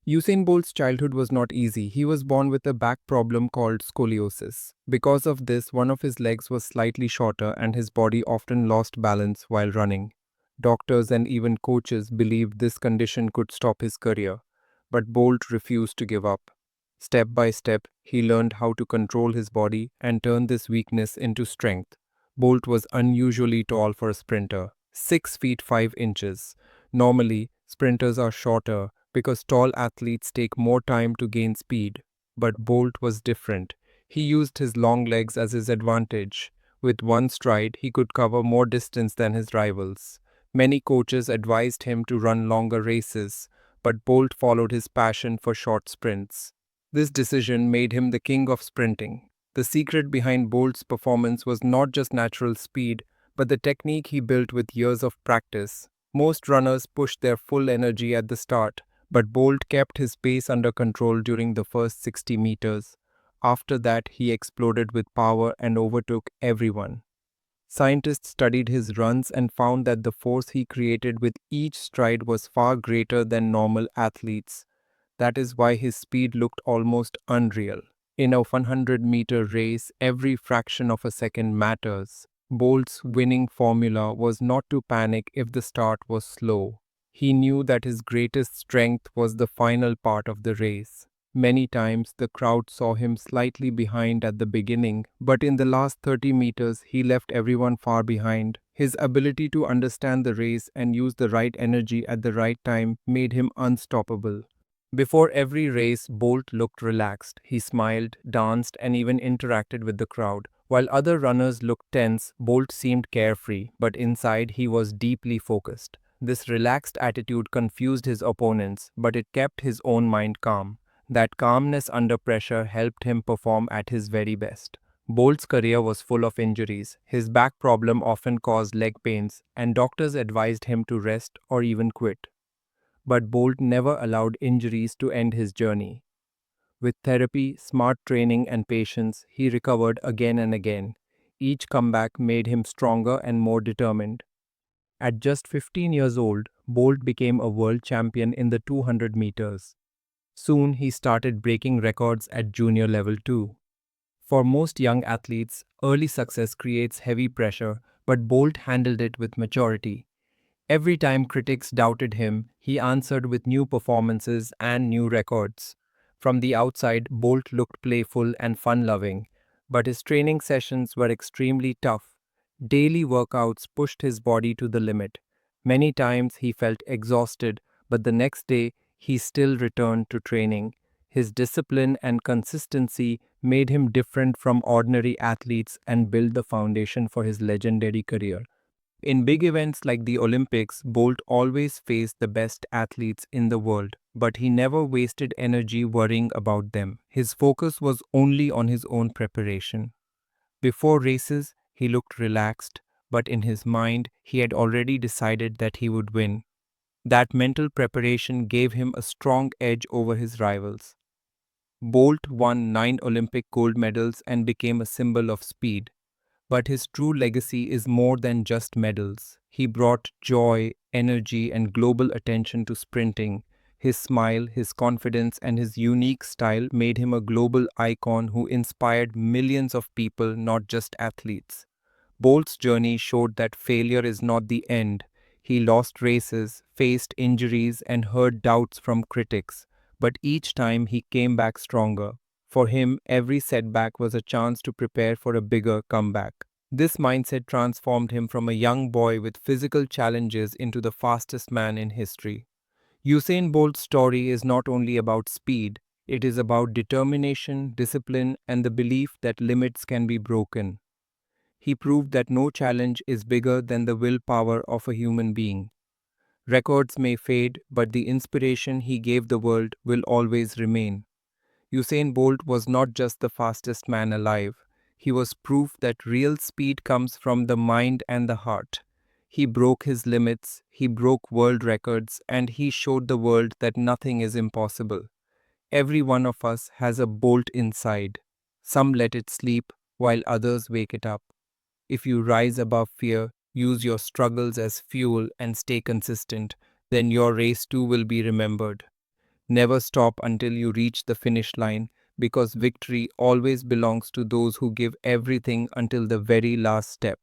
Usain Bolt's childhood was not easy. He was born with a back problem called scoliosis. Because of this, one of his legs was slightly shorter and his body often lost balance while running. Doctors and even coaches believed this condition could stop his career, but Bolt refused to give up. Step by step, he learned how to control his body and turn this weakness into strength. Bolt was unusually tall for a sprinter, 6 feet 5 inches. Normally, sprinters are shorter because tall athletes take more time to gain speed. But Bolt was different. He used his long legs as his advantage. With one stride, he could cover more distance than his rivals. Many coaches advised him to run longer races, but Bolt followed his passion for short sprints. This decision made him the king of sprinting. The secret behind Bolt's performance was not just natural speed, but the technique he built with years of practice. Most runners pushed their full energy at the start, but Bolt kept his pace under control during the first 60 meters. After that, he exploded with power and overtook everyone. Scientists studied his runs and found that the force he created with each stride was far greater than normal athletes. That is why his speed looked almost unreal. In a 100-meter race, every fraction of a second matters. Bolt's winning formula was not to panic if the start was slow. He knew that his greatest strength was the final part of the race. Many times the crowd saw him slightly behind at the beginning, but in the last 30 meters he left everyone far behind. His ability to understand the race and use the right energy at the right time made him unstoppable. Before every race, Bolt looked relaxed. He smiled, danced, and even interacted with the crowd. While other runners looked tense, Bolt seemed carefree, but inside he was deeply focused. This relaxed attitude confused his opponents, but it kept his own mind calm. That calmness under pressure helped him perform at his very best. Bolt's career was full of injuries. His back problem often caused leg pains, and doctors advised him to rest or even quit. But Bolt never allowed injuries to end his journey. With therapy, smart training, and patience, he recovered again and again. Each comeback made him stronger and more determined. At just 15 years old, Bolt became a world champion in the 200 meters. Soon, he started breaking records at junior level too. For most young athletes, early success creates heavy pressure, but Bolt handled it with maturity. Every time critics doubted him, he answered with new performances and new records. From the outside, Bolt looked playful and fun-loving, but his training sessions were extremely tough. Daily workouts pushed his body to the limit. Many times he felt exhausted, but the next day he still returned to training. His discipline and consistency made him different from ordinary athletes and built the foundation for his legendary career. In big events like the Olympics, Bolt always faced the best athletes in the world, but he never wasted energy worrying about them. His focus was only on his own preparation. Before races, he looked relaxed, but in his mind, he had already decided that he would win. That mental preparation gave him a strong edge over his rivals. Bolt won 9 Olympic gold medals and became a symbol of speed. But his true legacy is more than just medals. He brought joy, energy, and global attention to sprinting. His smile, his confidence, and his unique style made him a global icon who inspired millions of people, not just athletes. Bolt's journey showed that failure is not the end. He lost races, faced injuries, and heard doubts from critics. But each time he came back stronger. For him, every setback was a chance to prepare for a bigger comeback. This mindset transformed him from a young boy with physical challenges into the fastest man in history. Usain Bolt's story is not only about speed, it is about determination, discipline, and the belief that limits can be broken. He proved that no challenge is bigger than the willpower of a human being. Records may fade, but the inspiration he gave the world will always remain. Usain Bolt was not just the fastest man alive. He was proof that real speed comes from the mind and the heart. He broke his limits, he broke world records, and he showed the world that nothing is impossible. Every one of us has a bolt inside. Some let it sleep, while others wake it up. If you rise above fear, use your struggles as fuel, and stay consistent, then your race too will be remembered. Never stop until you reach the finish line, because victory always belongs to those who give everything until the very last step.